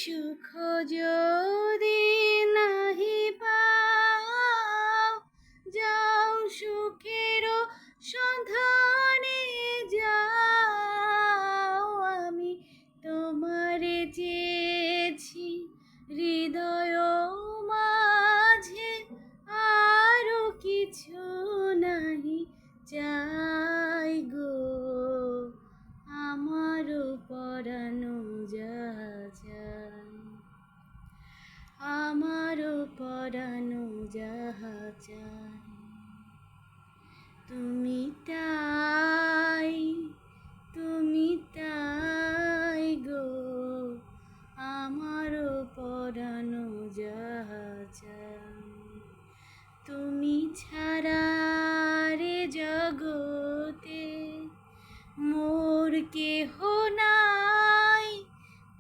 সুখ যদি নাহি পাও, যাও সুখের সন্ধানে যাও। আমি তোমারে চেয়েছি হৃদয় মাঝে, আরো কিছু নাহি চাই গো। আমারও পরানো যাহা চাই, আমারও পরানো যাহা চাই, তুমি তাই, তুমি তাই গো। আমারও পরানো যাহা চাই, তুমি ছাড়া রে জগতে মোর কেহ নাই।